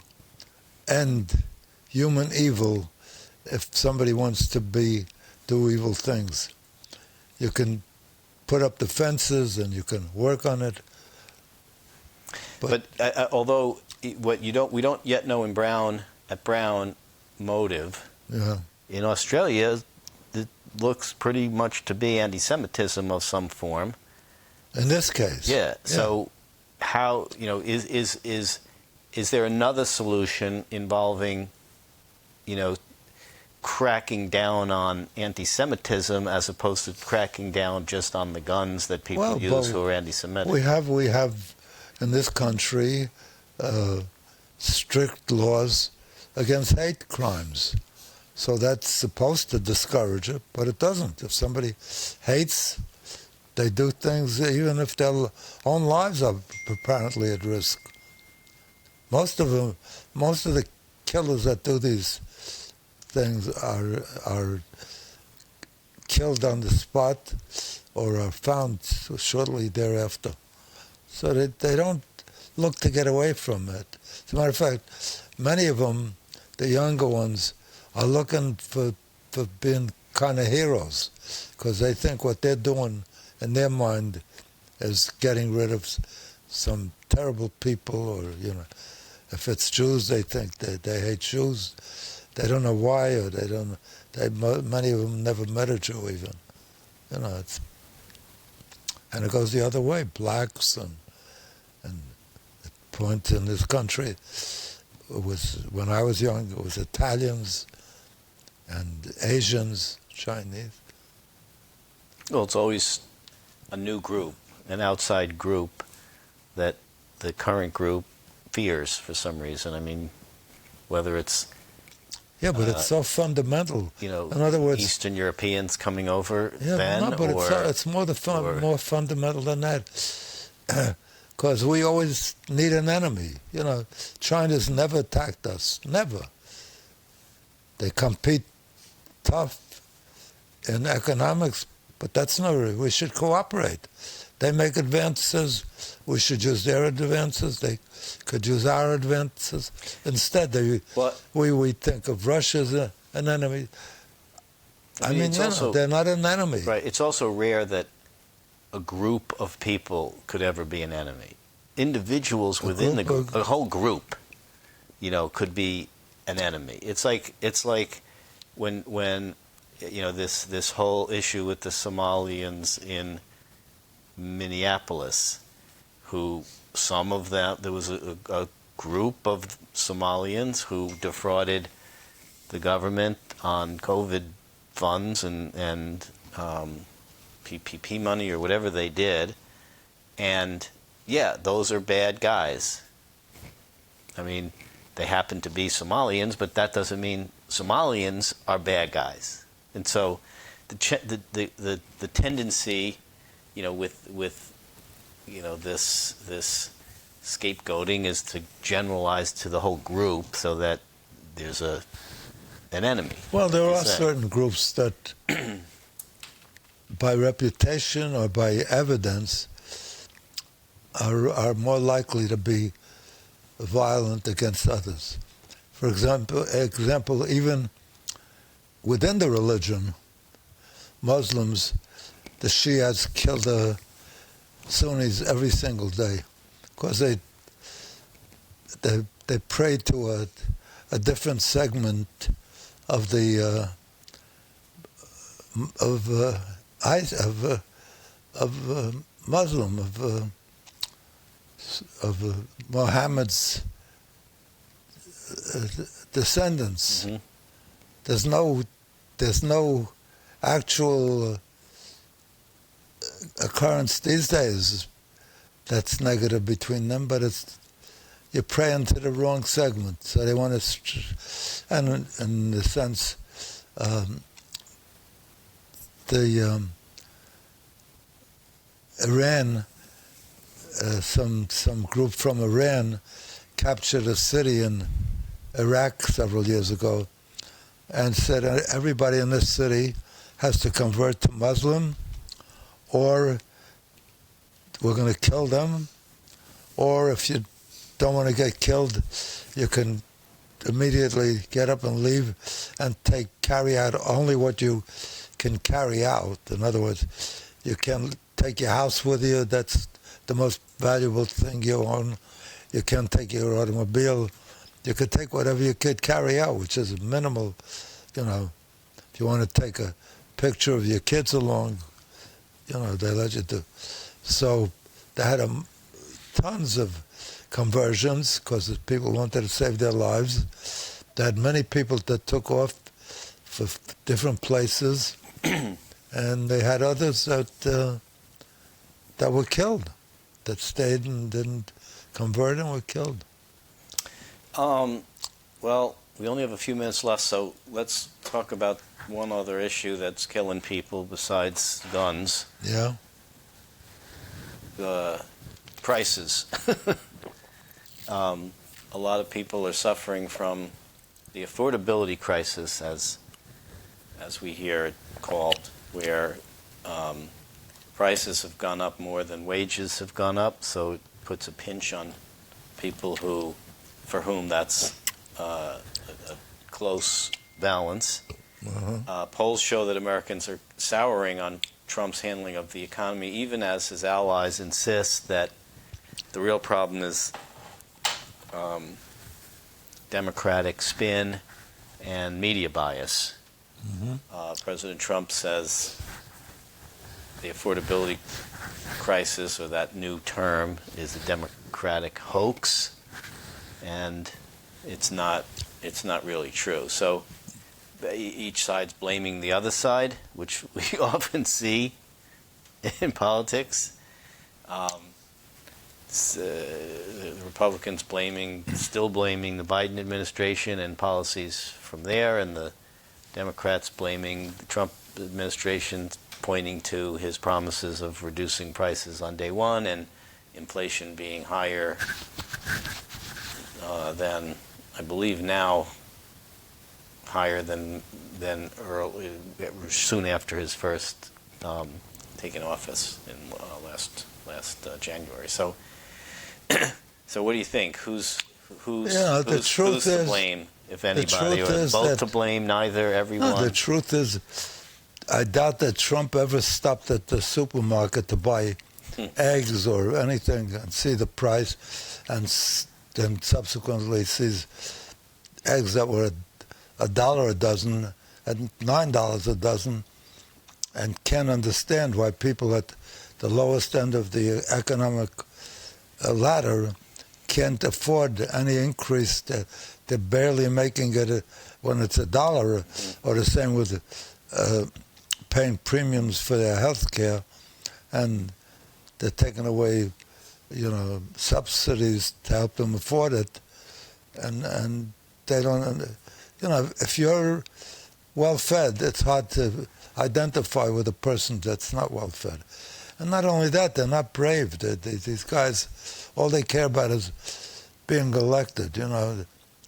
end human evil if somebody wants to do evil things. You can put up the fences and you can work on it. But although we don't yet know at Brown motive. Yeah. In Australia, it looks pretty much to be anti-Semitism of some form. In this case. Yeah. So how, is there another solution involving, cracking down on anti-Semitism as opposed to cracking down just on the guns that people use who are anti-Semitic? We have in this country strict laws against hate crimes. So that's supposed to discourage it, but it doesn't. If somebody hates, they do things even if their own lives are apparently at risk. Most of the killers that do these things are killed on the spot or are found shortly thereafter. So they don't look to get away from it. As a matter of fact, many of them, the younger ones, are looking for being kind of heroes because they think what they're doing in their mind is getting rid of some terrible people, or if it's Jews, they think they hate Jews. They don't know why, or many of them never met a Jew even. And it goes the other way. Blacks and the point in this country, It was, when I was young, it was Italians and Asians, Chinese. Well, it's always a new group, an outside group that the current group fears for some reason. I mean, whether it's Yeah, but it's so fundamental. in other words, Eastern Europeans coming over yeah, then, no, but or it's more fundamental than that. Because we always need an enemy. China's never attacked us, never. They compete tough in economics, but that's not really. We should cooperate. They make advances. We should use their advances. They could use our advances. Instead, we think of Russia as an enemy. I mean, they're not an enemy. Right. It's also rare that a group of people could ever be an enemy. Individuals within a whole group, could be an enemy. It's like when this whole issue with the Somalians in Minneapolis, who some of them, there was a group of Somalians who defrauded the government on COVID funds and PPP money or whatever they did, and yeah, those are bad guys. I mean, they happen to be Somalians, but that doesn't mean Somalians are bad guys. And so, the tendency, with this scapegoating is to generalize to the whole group so that there's an enemy. Well, there are certain groups that, by reputation or by evidence, are more likely to be violent against others. For example, even within the religion, Muslims, the Shiites kill the Sunnis every single day because they pray to a different segment of the Muslim, of Muhammad's descendants. Mm-hmm. There's no actual occurrence these days that's negative between them, but you're praying to the wrong segment. So they want to, and in the sense, Iran, some group from Iran captured a city in Iraq several years ago and said everybody in this city has to convert to Muslim, or we're going to kill them, or if you don't want to get killed, you can immediately get up and leave and carry out only what you can carry out. In other words, you can take your house with you. That's the most valuable thing you own. You can't take your automobile. You could take whatever you could carry out, which is minimal. If you want to take a picture of your kids along, they let you do. So they had tons of conversions because people wanted to save their lives. They had many people that took off for different places, and they had others that were killed, that stayed and didn't convert and were killed. Well, we only have a few minutes left, so let's talk about one other issue that's killing people besides guns. Yeah. Prices. A lot of people are suffering from the affordability crisis, as we hear it called, where prices have gone up more than wages have gone up, so it puts a pinch on people for whom that's a close balance. Uh-huh. Polls show that Americans are souring on Trump's handling of the economy, even as his allies insist that the real problem is Democratic spin and media bias. Mm-hmm. President Trump says the affordability crisis, or that new term, is a Democratic hoax, and it's not really true. So each side's blaming the other side, which we often see in politics. The Republicans still blaming the Biden administration and policies from there, and the Democrats blaming the Trump administration, pointing to his promises of reducing prices on day one and inflation being higher than, I believe now, higher than early, soon after his first taking office in last January. So what do you think? Who's to blame, if anybody? Or both to blame, neither, everyone? No, the truth is, I doubt that Trump ever stopped at the supermarket to buy eggs or anything and see the price, and then subsequently sees eggs that were $1 a dozen and $9 a dozen, and can't understand why people at the lowest end of the economic ladder can't afford any increase. They're barely making it when it's $1, or the same with paying premiums for their health care, and they're taking away, subsidies to help them afford it, and they don't. If you're well-fed, it's hard to identify with a person that's not well-fed. And not only that, they're not brave. These guys, all they care about is being elected.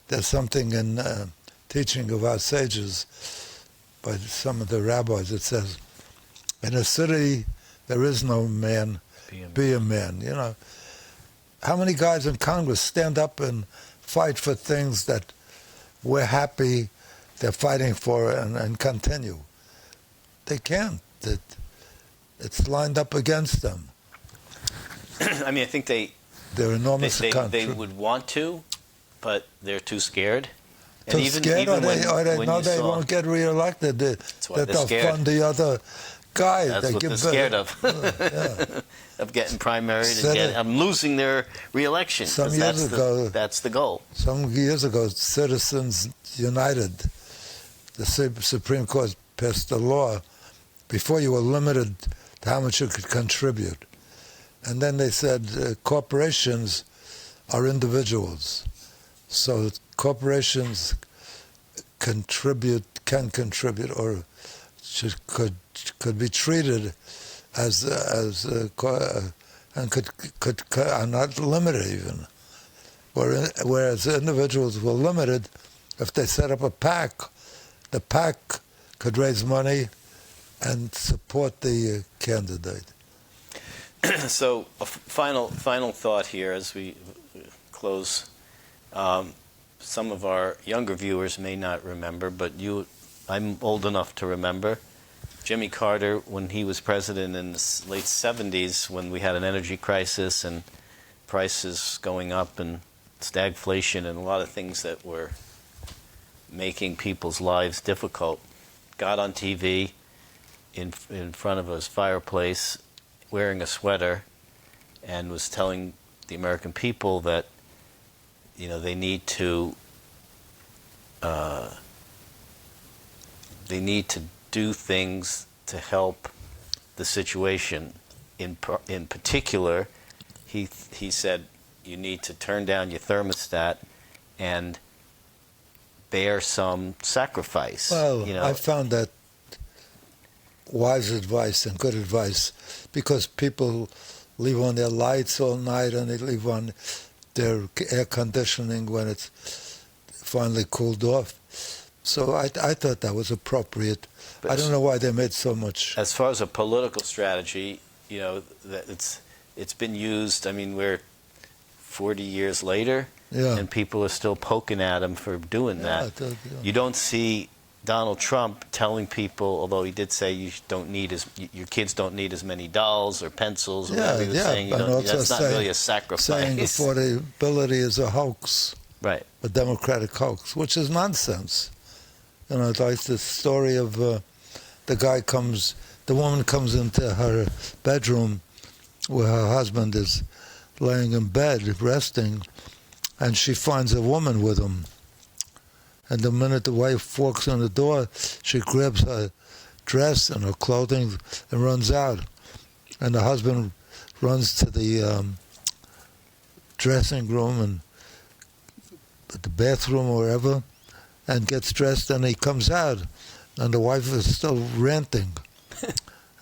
There's something in teaching of our sages by some of the rabbis. It says, in a city, there is no man, be a man. How many guys in Congress stand up and fight for things that we're happy they're fighting for and continue? They can't. It's lined up against them. I mean, I think they're enormous. They would want to, but they're too scared. Too scared, or they know they won't get reelected. That they'll fund the other guy. That's what they're scared of. Of getting primaried. I'm losing their reelection. That's the goal. Some years ago, Citizens United, the Supreme Court passed a law before you were limited to how much you could contribute. And then they said corporations are individuals. So corporations can contribute, or could be treated as and could are not limited even. Whereas individuals were limited. If they set up a PAC, the PAC could raise money and support the candidate. So a final thought here as we close. Some of our younger viewers may not remember, but I'm old enough to remember Jimmy Carter when he was president in the late 70s, when we had an energy crisis and prices going up and stagflation and a lot of things that were making people's lives difficult. Got on TV in front of his fireplace wearing a sweater and was telling the American people that they need to do things to help the situation. In particular, he said you need to turn down your thermostat and bear some sacrifice. Well, I found that wise advice and good advice, because people leave on their lights all night and they leave on their air conditioning when it's finally cooled off. So I thought that was appropriate. But I don't know why they made so much. As far as a political strategy, that it's been used. I mean, we're 40 years later, and people are still poking at him for doing that. You don't see Donald Trump telling people, although he did say your kids don't need as many dolls or pencils or whatever he was saying. That's not really a sacrifice. Saying affordability is a hoax, right? A democratic hoax, which is nonsense. It's like the story of the woman comes into her bedroom where her husband is laying in bed resting, and she finds a woman with him. And the minute the wife walks in the door, she grabs her dress and her clothing and runs out. And the husband runs to the dressing room and the bathroom or wherever and gets dressed, and he comes out. And the wife is still ranting.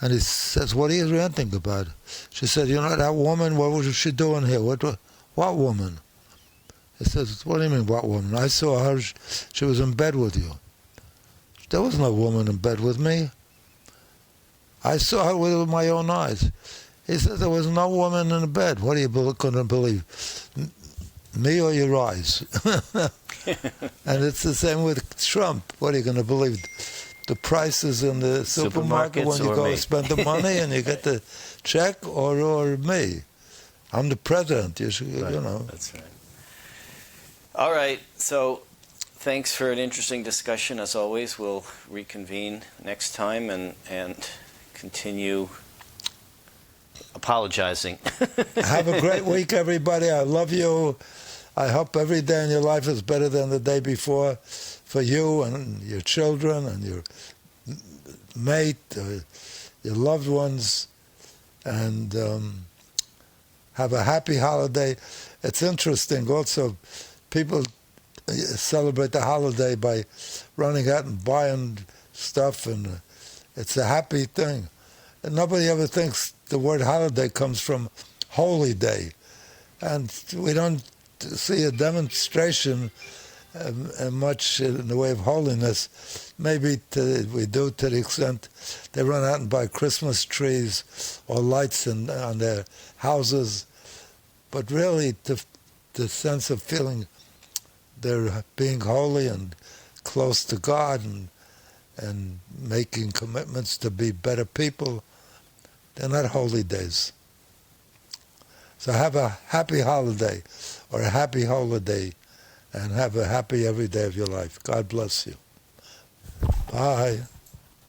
And he says, "What are you ranting about?" She said, "You know that woman, what was she doing here? What woman?" He says, "What do you mean, what woman? I saw her, she was in bed with you." "There was no woman in bed with me. I saw her with my own eyes." He said, "There was no woman in the bed. What are you going to believe? Me or your eyes?" And it's the same with Trump. What are you going to believe? The prices in the supermarket when you go me. spend the money and you get the check, or me? I'm the president. You should, Right. you know. That's right. All right. So thanks for an interesting discussion. As always, we'll reconvene next time and continue apologizing. Have a great week, everybody. I love you. I hope every day in your life is better than the day before for you and your children and your mate, your loved ones, and have a happy holiday. It's interesting also, people celebrate the holiday by running out and buying stuff, and it's a happy thing. And nobody ever thinks the word holiday comes from holy day. And we don't see a demonstration much in the way of holiness. Maybe we do, to the extent they run out and buy Christmas trees or lights on their houses. But really, the sense of feeling they're being holy and close to God and making commitments to be better people, they're not holy days. So have a happy holiday or a happy holiday, and have a happy every day of your life. God bless you. Bye.